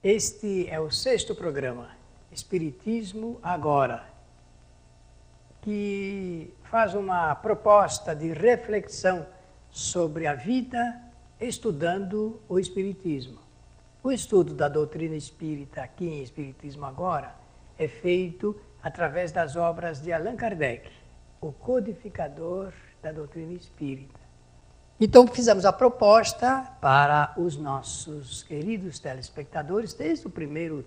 Este é o 6º programa, Espiritismo Agora, que faz uma proposta de reflexão sobre a vida estudando o Espiritismo. O estudo da doutrina espírita aqui em Espiritismo Agora é feito através das obras de Allan Kardec, o codificador da doutrina espírita. Então, fizemos a proposta para os nossos queridos telespectadores, desde o primeiro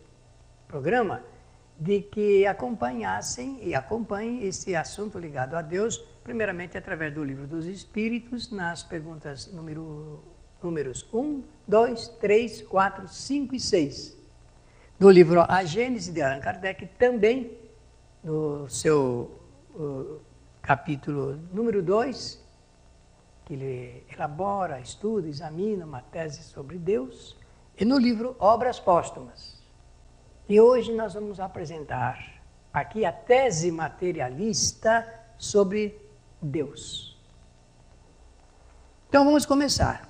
programa, de que acompanhassem e acompanhem esse assunto ligado a Deus, primeiramente através do Livro dos Espíritos, nas perguntas números 1, 2, 3, 4, 5 e 6. Do livro A Gênese, de Allan Kardec, também no seu capítulo número 2, que ele elabora, estuda, examina uma tese sobre Deus, e no livro Obras Póstumas. E hoje nós vamos apresentar aqui a tese materialista sobre Deus. Então vamos começar.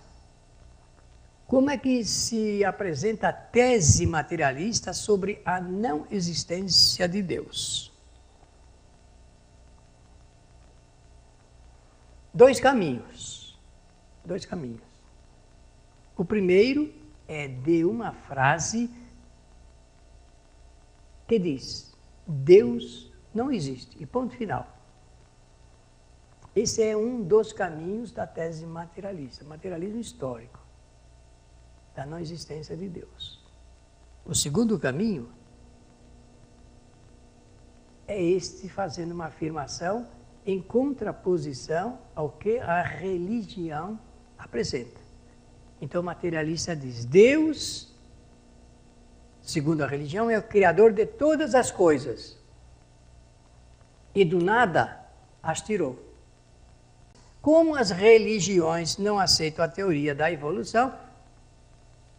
Como é que se apresenta a tese materialista sobre a não existência de Deus? Dois caminhos. O primeiro é de uma frase que diz: Deus não existe, e ponto final. Esse é um dos caminhos da tese materialista, materialismo histórico, da não existência de Deus. O segundo caminho é este, fazendo uma afirmação em contraposição ao que a religião apresenta. Então o materialista diz: Deus, segundo a religião, é o criador de todas as coisas e do nada as tirou. Como as religiões não aceitam a teoria da evolução,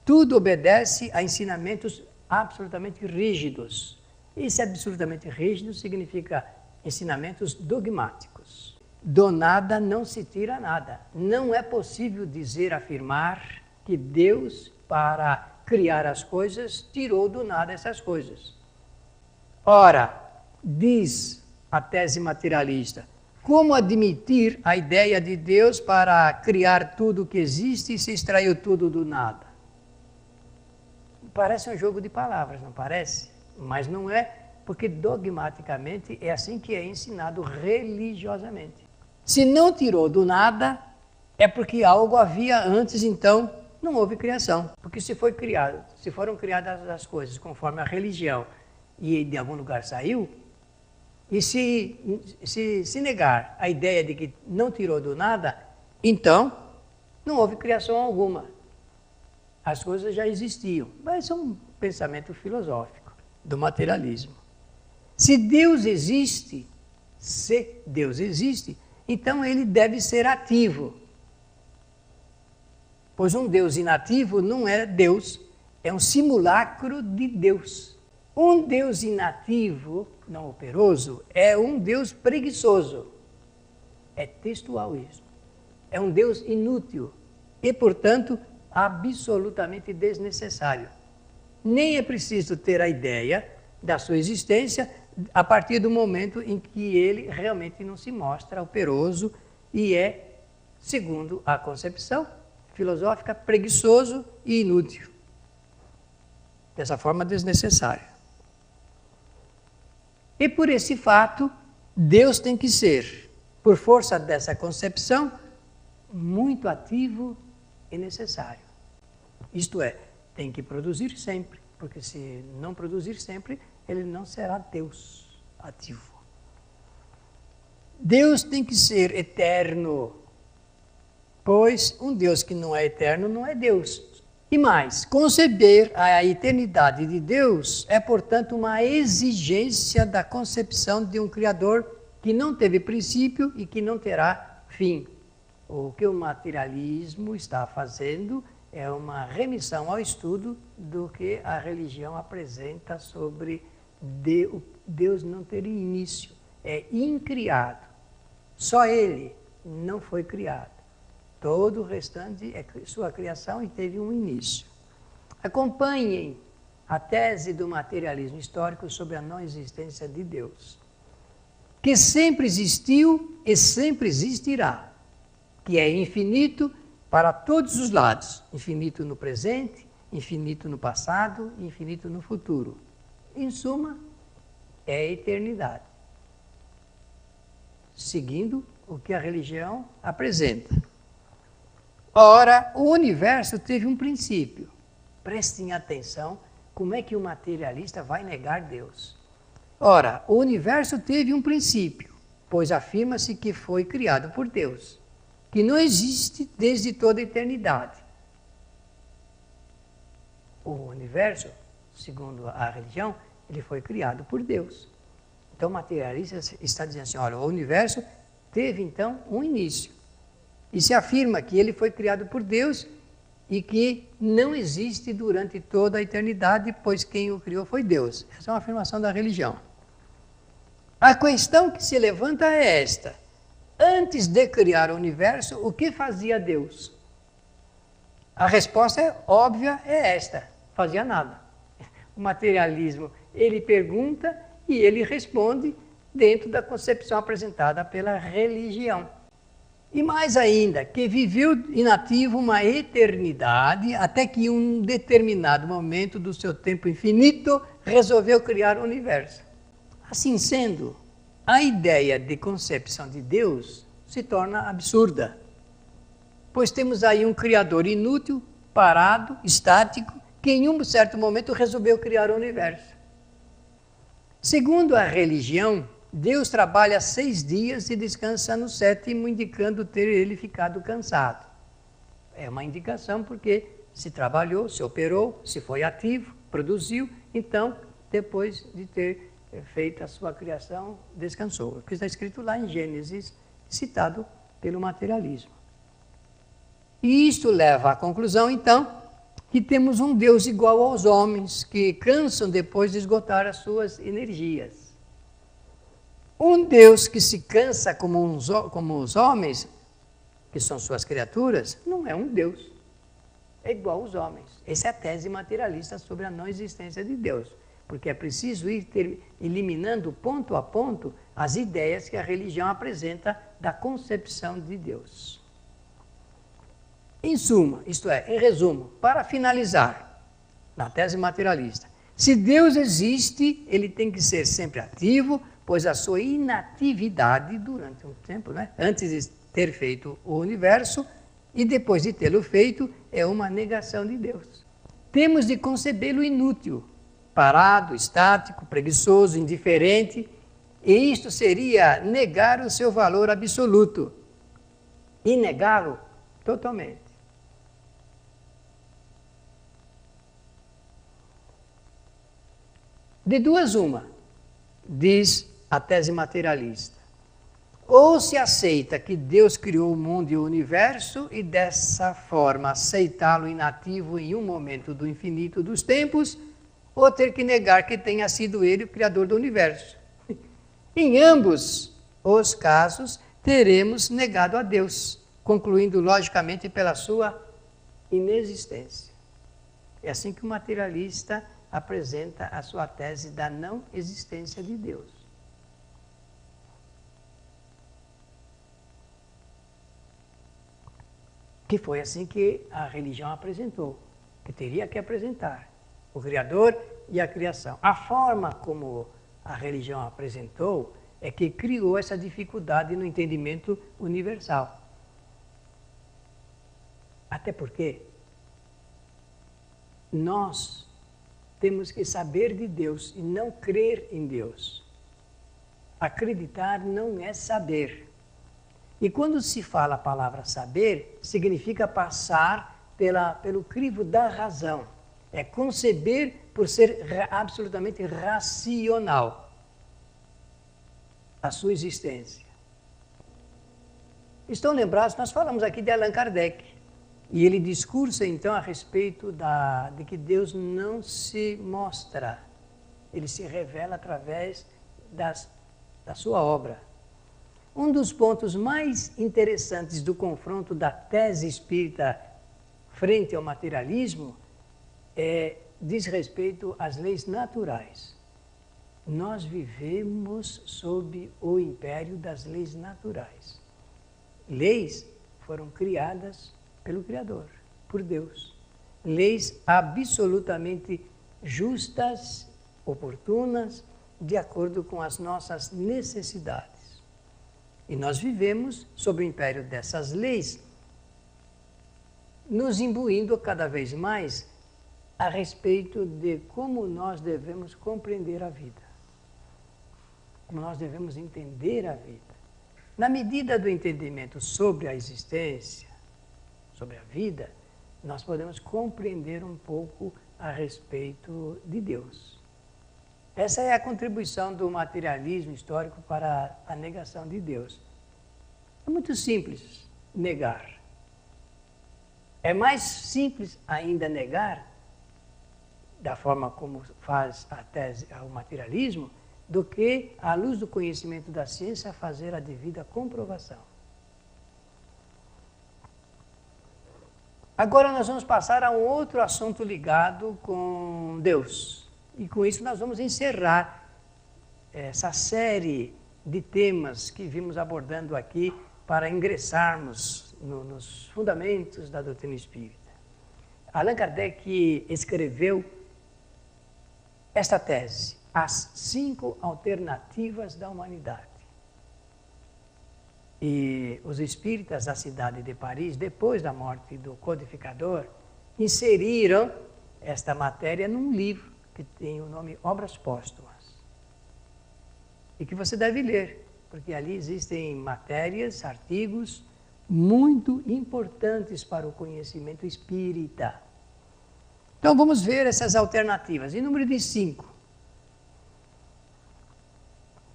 tudo obedece a ensinamentos absolutamente rígidos. Esse absolutamente rígido significa ensinamentos dogmáticos. Do nada não se tira nada. Não é possível dizer, afirmar que Deus, para criar as coisas, tirou do nada essas coisas. Ora, diz a tese materialista, como admitir a ideia de Deus para criar tudo o que existe e se extraiu tudo do nada? Parece um jogo de palavras, não parece? Mas não é, porque dogmaticamente é assim que é ensinado religiosamente. Se não tirou do nada, é porque algo havia antes, então não houve criação. Porque se foram criadas as coisas conforme a religião e de algum lugar saiu, e se negar a ideia de que não tirou do nada, então não houve criação alguma. As coisas já existiam. Mas é um pensamento filosófico do materialismo. Se Deus existe, então ele deve ser ativo. Pois um Deus inativo não é Deus, é um simulacro de Deus. Um Deus inativo, não operoso, é um Deus preguiçoso. É textual isso. É um Deus inútil e, portanto, absolutamente desnecessário. Nem é preciso ter a ideia da sua existência a partir do momento em que ele realmente não se mostra operoso e é, segundo a concepção filosófica, preguiçoso e inútil. Dessa forma, desnecessário. E por esse fato, Deus tem que ser, por força dessa concepção, muito ativo e necessário. Isto é, tem que produzir sempre, porque se não produzir sempre, ele não será Deus ativo. Deus tem que ser eterno, pois um Deus que não é eterno não é Deus. E mais, conceber a eternidade de Deus é, portanto, uma exigência da concepção de um Criador que não teve princípio e que não terá fim. O que o materialismo está fazendo é uma remissão ao estudo do que a religião apresenta sobre Deus não ter início. É incriado. Só ele não foi criado. Todo o restante é sua criação e teve um início. Acompanhem a tese do materialismo histórico sobre a não existência de Deus, que sempre existiu e sempre existirá, que é infinito para todos os lados, infinito no presente, infinito no passado, infinito no futuro. Em suma, é a eternidade, seguindo o que a religião apresenta. Ora, o universo teve um princípio. Prestem atenção, como é que o materialista vai negar Deus? Ora, o universo teve um princípio, pois afirma-se que foi criado por Deus, que não existe desde toda a eternidade. O universo, segundo a religião, ele foi criado por Deus. Então o materialista está dizendo assim, olha, o universo teve então um início. E se afirma que ele foi criado por Deus e que não existe durante toda a eternidade, pois quem o criou foi Deus. Essa é uma afirmação da religião. A questão que se levanta é esta. Antes de criar o universo, o que fazia Deus? A resposta é óbvia, é esta. Fazia nada. O materialismo, ele pergunta e ele responde dentro da concepção apresentada pela religião. E mais ainda, que viveu inativo uma eternidade, até que em um determinado momento do seu tempo infinito, resolveu criar o universo. Assim sendo, a ideia de concepção de Deus se torna absurda, pois temos aí um criador inútil, parado, estático, que em um certo momento resolveu criar o universo. Segundo a religião, Deus trabalha 6 dias e descansa no 7º, indicando ter ele ficado cansado. É uma indicação porque se trabalhou, se operou, se foi ativo, produziu, então, depois de ter feito a sua criação, descansou. O que está escrito lá em Gênesis, citado pelo materialismo. E isto leva à conclusão, então, que temos um Deus igual aos homens, que cansam depois de esgotar as suas energias. Um Deus que se cansa como os homens, que são suas criaturas, não é um Deus. É igual aos homens. Essa é a tese materialista sobre a não existência de Deus. Porque é preciso ir eliminando ponto a ponto as ideias que a religião apresenta da concepção de Deus. Em suma, isto é, em resumo, para finalizar, na tese materialista, se Deus existe, ele tem que ser sempre ativo, pois a sua inatividade durante um tempo, antes de ter feito o universo e depois de tê-lo feito, é uma negação de Deus. Temos de concebê-lo inútil, parado, estático, preguiçoso, indiferente, e isto seria negar o seu valor absoluto e negá-lo totalmente. De duas uma, diz a tese materialista. Ou se aceita que Deus criou o mundo e o universo e dessa forma aceitá-lo inativo em um momento do infinito dos tempos, ou ter que negar que tenha sido ele o criador do universo. Em ambos os casos, teremos negado a Deus, concluindo logicamente pela sua inexistência. É assim que o materialista apresenta a sua tese da não existência de Deus. Que foi assim que a religião apresentou, que teria que apresentar o Criador e a criação. A forma como a religião apresentou é que criou essa dificuldade no entendimento universal. Até porque nós temos que saber de Deus e não crer em Deus. Acreditar não é saber. E quando se fala a palavra saber, significa passar pelo crivo da razão. É conceber por ser absolutamente racional a sua existência. Estão lembrados? Nós falamos aqui de Allan Kardec. E ele discursa então a respeito de que Deus não se mostra. Ele se revela através da sua obra. Um dos pontos mais interessantes do confronto da tese espírita frente ao materialismo é diz respeito às leis naturais. Nós vivemos sob o império das leis naturais. Leis foram criadas pelo Criador, por Deus. Leis absolutamente justas, oportunas, de acordo com as nossas necessidades. E nós vivemos sob o império dessas leis, nos imbuindo cada vez mais a respeito de como nós devemos compreender a vida, como nós devemos entender a vida. Na medida do entendimento sobre a existência, sobre a vida, nós podemos compreender um pouco a respeito de Deus. Essa é a contribuição do materialismo histórico para a negação de Deus. É muito simples negar. É mais simples ainda negar, da forma como faz a tese ao materialismo, do que, à luz do conhecimento da ciência, fazer a devida comprovação. Agora nós vamos passar a um outro assunto ligado com Deus. E com isso nós vamos encerrar essa série de temas que vimos abordando aqui para ingressarmos nos fundamentos da doutrina espírita. Allan Kardec escreveu esta tese, As 5 Alternativas da Humanidade. E os espíritas da cidade de Paris, depois da morte do codificador, inseriram esta matéria num livro que tem o nome Obras Póstumas. E que você deve ler, porque ali existem matérias, artigos muito importantes para o conhecimento espírita. Então vamos ver essas alternativas. Em número de 5.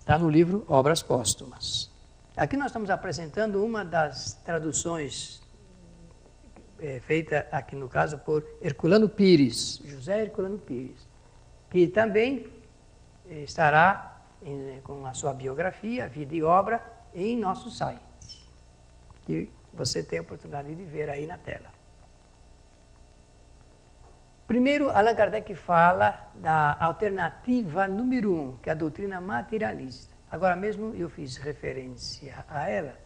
Está no livro Obras Póstumas. Aqui nós estamos apresentando uma das traduções feita aqui no caso por Herculano Pires, José Herculano Pires, que também estará com a sua biografia, vida e obra, em nosso site, que você tem a oportunidade de ver aí na tela. Primeiro, Allan Kardec fala da alternativa número 1, que é a doutrina materialista. Agora mesmo eu fiz referência a ela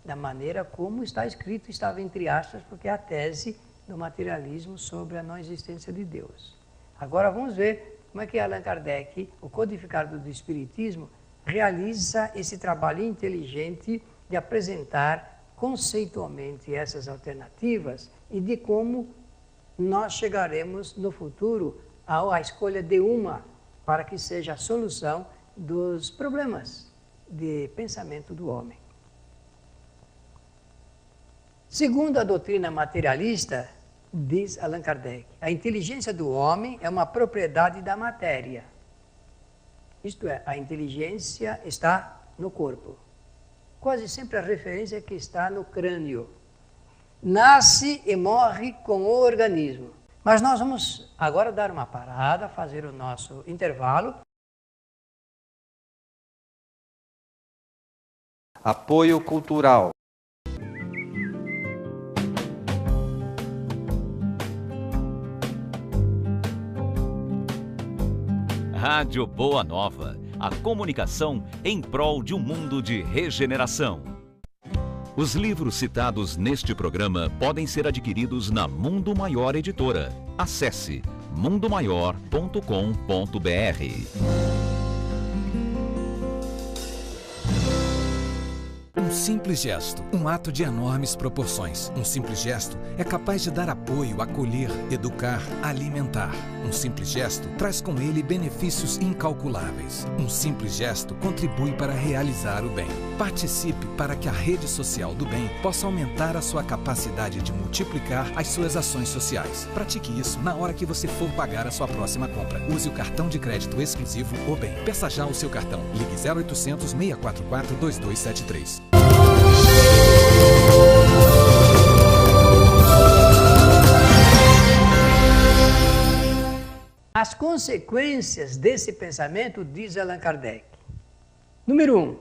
da maneira como está escrito, estava entre aspas, porque é a tese do materialismo sobre a não existência de Deus. Agora vamos ver como é que Allan Kardec, o codificador do Espiritismo, realiza esse trabalho inteligente de apresentar conceitualmente essas alternativas e de como nós chegaremos no futuro à escolha de uma para que seja a solução dos problemas de pensamento do homem. Segundo a doutrina materialista, diz Allan Kardec, a inteligência do homem é uma propriedade da matéria. Isto é, a inteligência está no corpo. Quase sempre a referência é que está no crânio. Nasce e morre com o organismo. Mas nós vamos agora dar uma parada, fazer o nosso intervalo. Apoio cultural. Rádio Boa Nova, a comunicação em prol de um mundo de regeneração. Os livros citados neste programa podem ser adquiridos na Mundo Maior Editora. Acesse mundomaior.com.br. Um simples gesto, um ato de enormes proporções. Um simples gesto é capaz de dar apoio, acolher, educar, alimentar. Um simples gesto traz com ele benefícios incalculáveis. Um simples gesto contribui para realizar o bem. Participe para que a rede social do bem possa aumentar a sua capacidade de multiplicar as suas ações sociais. Pratique isso na hora que você for pagar a sua próxima compra. Use o cartão de crédito exclusivo O Bem. Peça já o seu cartão. Ligue 0800 644 2273. As consequências desse pensamento, diz Allan Kardec. Número 1.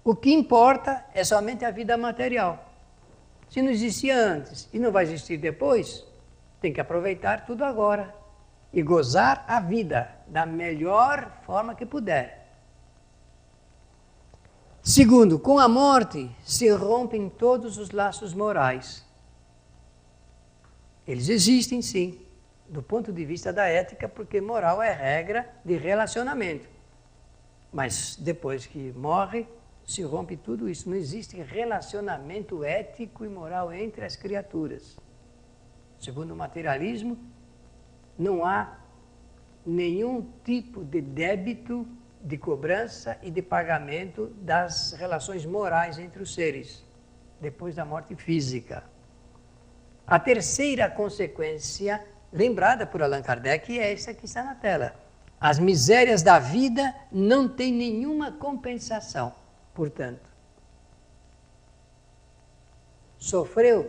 O que importa é somente a vida material. Se não existia antes e não vai existir depois, tem que aproveitar tudo agora. e gozar a vida da melhor forma que puder. Segundo, com a morte se rompem todos os laços morais. Eles existem, sim, do ponto de vista da ética, porque moral é regra de relacionamento. Mas depois que morre, se rompe tudo isso. Não existe relacionamento ético e moral entre as criaturas. Segundo o materialismo, não há nenhum tipo de débito, de cobrança e de pagamento das relações morais entre os seres, depois da morte física. A terceira consequência, lembrada por Allan Kardec, é essa que está na tela. As misérias da vida não têm nenhuma compensação. Portanto, sofreu,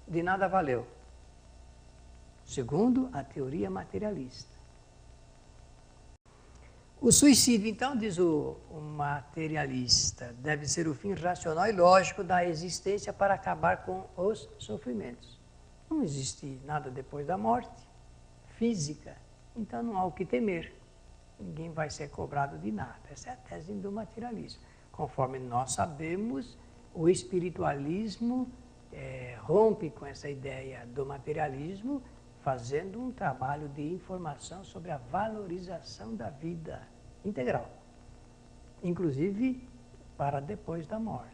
de nada valeu. Segundo a teoria materialista. O suicídio, então, diz o materialista, deve ser o fim racional e lógico da existência para acabar com os sofrimentos. Não existe nada depois da morte física, então não há o que temer. Ninguém vai ser cobrado de nada. Essa é a tese do materialismo. Conforme nós sabemos, o espiritualismo rompe com essa ideia do materialismo, fazendo um trabalho de informação sobre a valorização da vida integral, inclusive para depois da morte.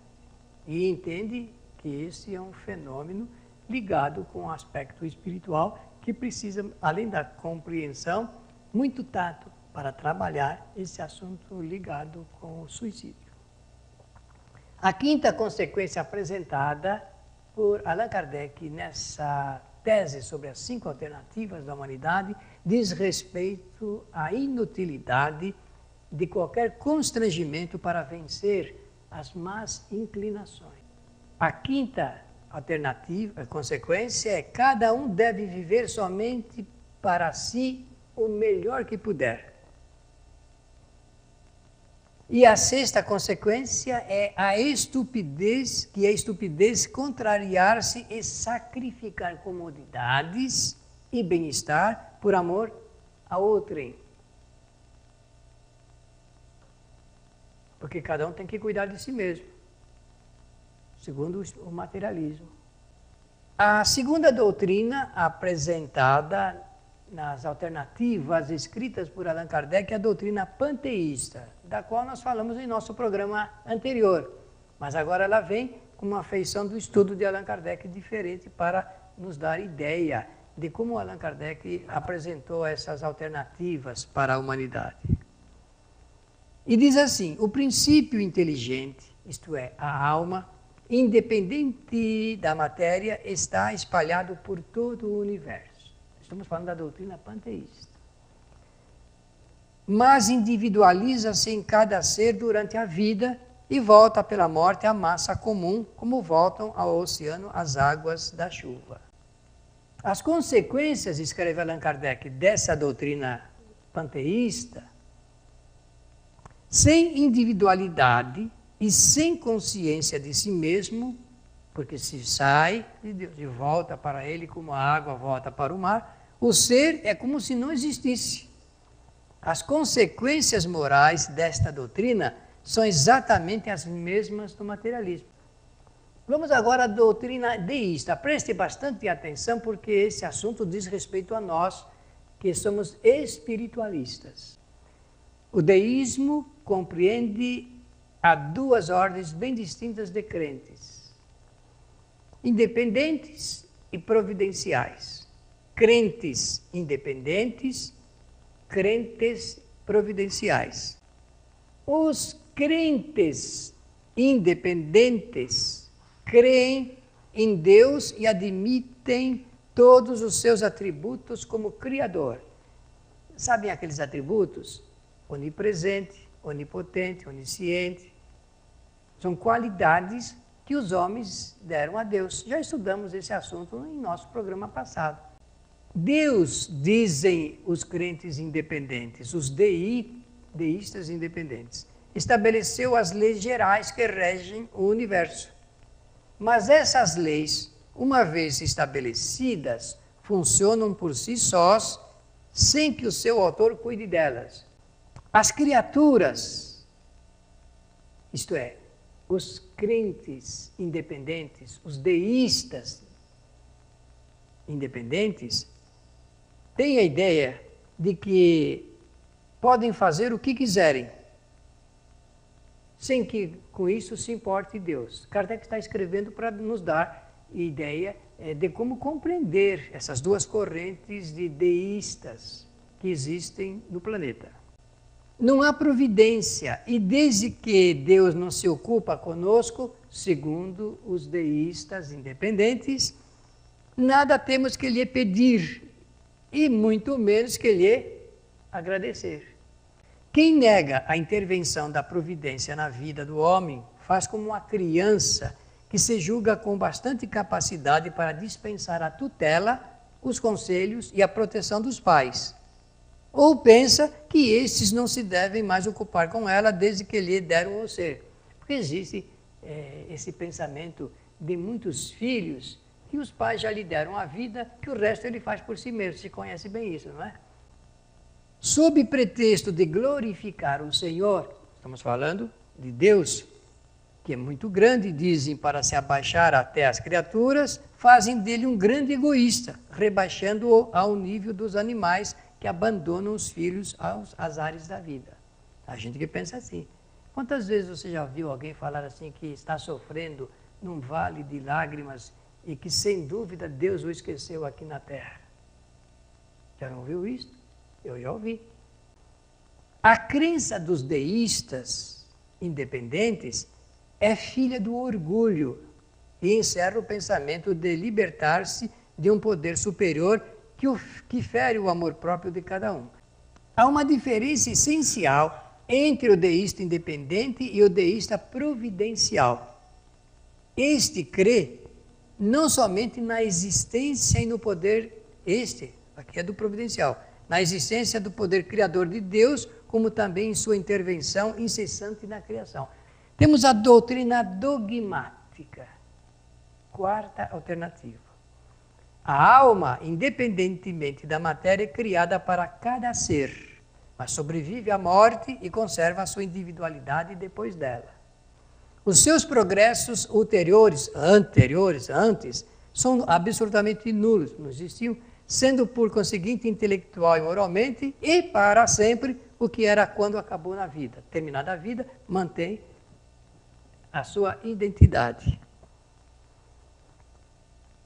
E entende que esse é um fenômeno ligado com o aspecto espiritual que precisa, além da compreensão, muito tato para trabalhar esse assunto ligado com o suicídio. A quinta consequência apresentada por Allan Kardec nessa tese sobre as 5 alternativas da humanidade diz respeito à inutilidade de qualquer constrangimento para vencer as más inclinações. A quinta alternativa, a consequência é: cada um deve viver somente para si o melhor que puder. E a sexta consequência é a estupidez, que é a estupidez contrariar-se e sacrificar comodidades e bem-estar por amor a outrem. Porque cada um tem que cuidar de si mesmo, segundo o materialismo. A segunda doutrina apresentada nas alternativas escritas por Allan Kardec é a doutrina panteísta, da qual nós falamos em nosso programa anterior. Mas agora ela vem com uma feição do estudo de Allan Kardec diferente para nos dar ideia de como Allan Kardec apresentou essas alternativas para a humanidade. E diz assim: o princípio inteligente, isto é, a alma, independente da matéria, está espalhado por todo o universo. Estamos falando da doutrina panteísta. Mas individualiza-se em cada ser durante a vida e volta pela morte à massa comum, como voltam ao oceano as águas da chuva. As consequências, escreve Allan Kardec, dessa doutrina panteísta, sem individualidade e sem consciência de si mesmo, porque se sai de Deus e volta para Ele como a água volta para o mar, o ser é como se não existisse. As consequências morais desta doutrina são exatamente as mesmas do materialismo. Vamos agora à doutrina deísta. Preste bastante atenção, porque esse assunto diz respeito a nós, que somos espiritualistas. O deísmo compreende a 2 ordens bem distintas de crentes: independentes e providenciais. Crentes independentes, crentes providenciais. Os crentes independentes creem em Deus e admitem todos os seus atributos como Criador. Sabem aqueles atributos? Onipresente, onipotente, onisciente. São qualidades que os homens deram a Deus. Já estudamos esse assunto em nosso programa passado. Deus, dizem os crentes independentes, os deístas independentes, estabeleceu as leis gerais que regem o universo. Mas essas leis, uma vez estabelecidas, funcionam por si sós, sem que o seu autor cuide delas. As criaturas, isto é, os crentes independentes, os deístas independentes, têm a ideia de que podem fazer o que quiserem, sem que com isso se importe Deus. Kardec está escrevendo para nos dar ideia de como compreender essas duas correntes de deístas que existem no planeta. Não há providência, e desde que Deus não se ocupa conosco, segundo os deístas independentes, nada temos que lhe pedir, e muito menos que lhe agradecer. Quem nega a intervenção da providência na vida do homem, faz como uma criança que se julga com bastante capacidade para dispensar a tutela, os conselhos e a proteção dos pais. Ou pensa que estes não se devem mais ocupar com ela desde que lhe deram o ser. Porque existe esse pensamento de muitos filhos que os pais já lhe deram a vida, que o resto ele faz por si mesmo. Se conhece bem isso, não é? Sob pretexto de glorificar o Senhor, estamos falando de Deus, que é muito grande, dizem, para se abaixar até as criaturas, fazem dele um grande egoísta, rebaixando-o ao nível dos animais que abandonam os filhos aos azares da vida. A gente que pensa assim. Quantas vezes você já viu alguém falar assim que está sofrendo num vale de lágrimas e que sem dúvida Deus o esqueceu aqui na terra? Já não ouviu isso? Eu já ouvi. A crença dos deístas independentes é filha do orgulho e encerra o pensamento de libertar-se de um poder superior que fere o amor próprio de cada um. Há uma diferença essencial entre o deísta independente e o deísta providencial. Este crê não somente na existência e no poder, aqui é do providencial, na existência do poder criador de Deus, como também em sua intervenção incessante na criação. Temos a doutrina dogmática, quarta alternativa. A alma, independentemente da matéria, é criada para cada ser, mas sobrevive à morte e conserva a sua individualidade depois dela. Os seus progressos antes, são absolutamente nulos, não existiam, sendo por conseguinte intelectual e moralmente, e para sempre, o que era quando acabou na vida. Terminada a vida, mantém a sua identidade.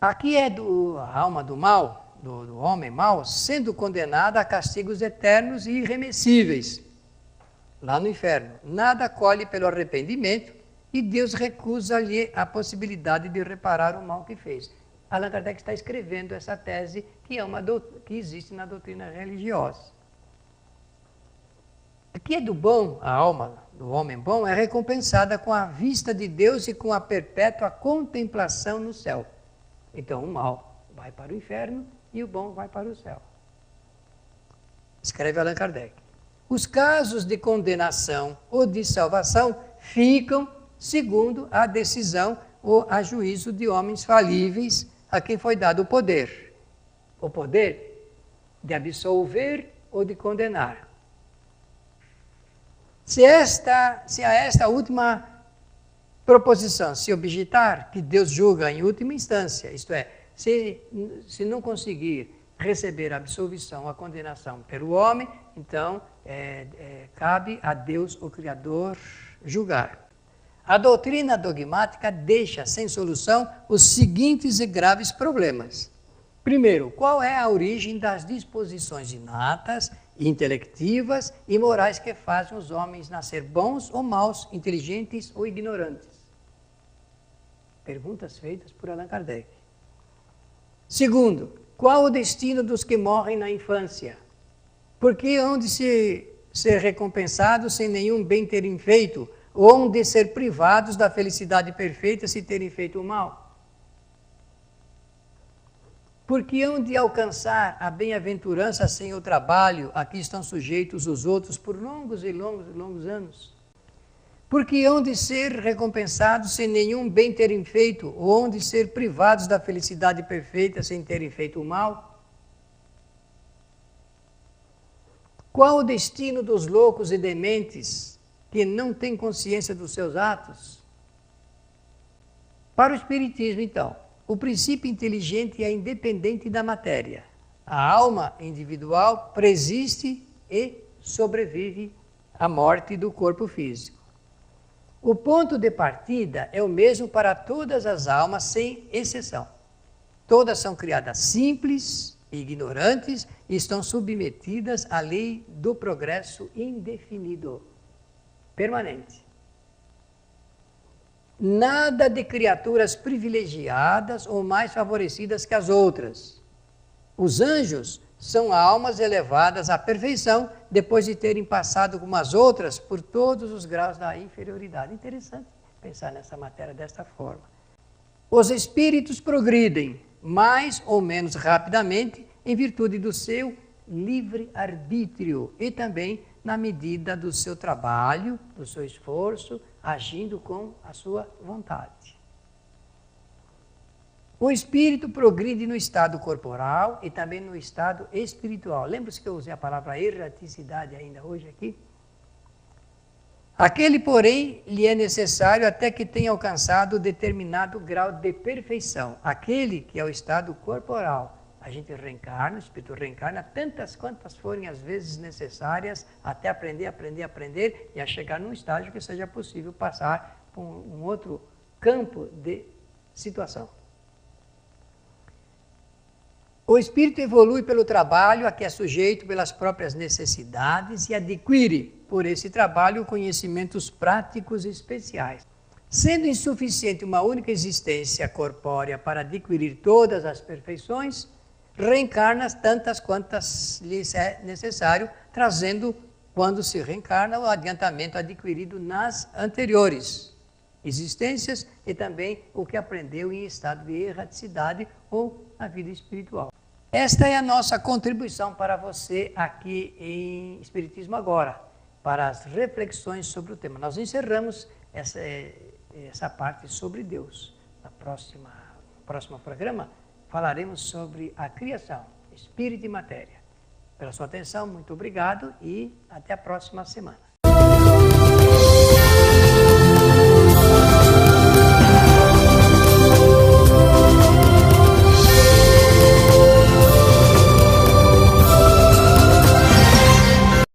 Aqui é a alma do mal, do homem mau, sendo condenada a castigos eternos e irremessíveis, lá no inferno. Nada colhe pelo arrependimento e Deus recusa-lhe a possibilidade de reparar o mal que fez. Allan Kardec está escrevendo essa tese que existe na doutrina religiosa. Aqui é do bom, a alma do homem bom é recompensada com a vista de Deus e com a perpétua contemplação no céu. Então o mal vai para o inferno e o bom vai para o céu. Escreve Allan Kardec. Os casos de condenação ou de salvação ficam segundo a decisão ou a juízo de homens falíveis a quem foi dado o poder. O poder de absolver ou de condenar. Se a esta última proposição se objetar, que Deus julga em última instância, isto é, se não conseguir receber a absolvição ou a condenação pelo homem, então cabe a Deus, o Criador, julgar. A doutrina dogmática deixa sem solução os seguintes e graves problemas. Primeiro, qual é a origem das disposições inatas, intelectivas e morais que fazem os homens nascer bons ou maus, inteligentes ou ignorantes? Perguntas feitas por Allan Kardec. Segundo, qual o destino dos que morrem na infância? Por que hão de ser recompensados sem nenhum bem terem feito, ou hão de ser privados da felicidade perfeita se terem feito o mal? Porque hão de alcançar a bem-aventurança sem o trabalho a que estão sujeitos os outros por longos e longos anos? Porque hão de ser recompensados sem nenhum bem terem feito, ou hão de ser privados da felicidade perfeita sem terem feito o mal? Qual o destino dos loucos e dementes que não têm consciência dos seus atos? Para o Espiritismo, então, o princípio inteligente é independente da matéria. A alma individual preexiste e sobrevive à morte do corpo físico. O ponto de partida é o mesmo para todas as almas, sem exceção. Todas são criadas simples, ignorantes e estão submetidas à lei do progresso indefinido, permanente. Nada de criaturas privilegiadas ou mais favorecidas que as outras. Os anjos são almas elevadas à perfeição depois de terem passado como as outras por todos os graus da inferioridade. Interessante pensar nessa matéria desta forma. Os espíritos progridem mais ou menos rapidamente em virtude do seu livre-arbítrio e também na medida do seu trabalho, do seu esforço, agindo com a sua vontade. O espírito progride no estado corporal e também no estado espiritual. Lembra-se que eu usei a palavra erraticidade ainda hoje aqui? Aquele, porém, lhe é necessário até que tenha alcançado determinado grau de perfeição. Aquele que é o estado corporal. A gente reencarna, o espírito reencarna tantas quantas forem as vezes necessárias até aprender e a chegar num estágio que seja possível passar por um outro campo de situação. O espírito evolui pelo trabalho a que é sujeito pelas próprias necessidades e adquire, por esse trabalho, conhecimentos práticos especiais. Sendo insuficiente uma única existência corpórea para adquirir todas as perfeições, reencarna tantas quantas lhes é necessário, trazendo, quando se reencarna, o adiantamento adquirido nas anteriores existências e também o que aprendeu em estado de erraticidade ou na vida espiritual. Esta é a nossa contribuição para você aqui em Espiritismo Agora, para as reflexões sobre o tema. Nós encerramos essa parte sobre Deus. No próximo programa, falaremos sobre a criação, espírito e matéria. Pela sua atenção, muito obrigado e até a próxima semana.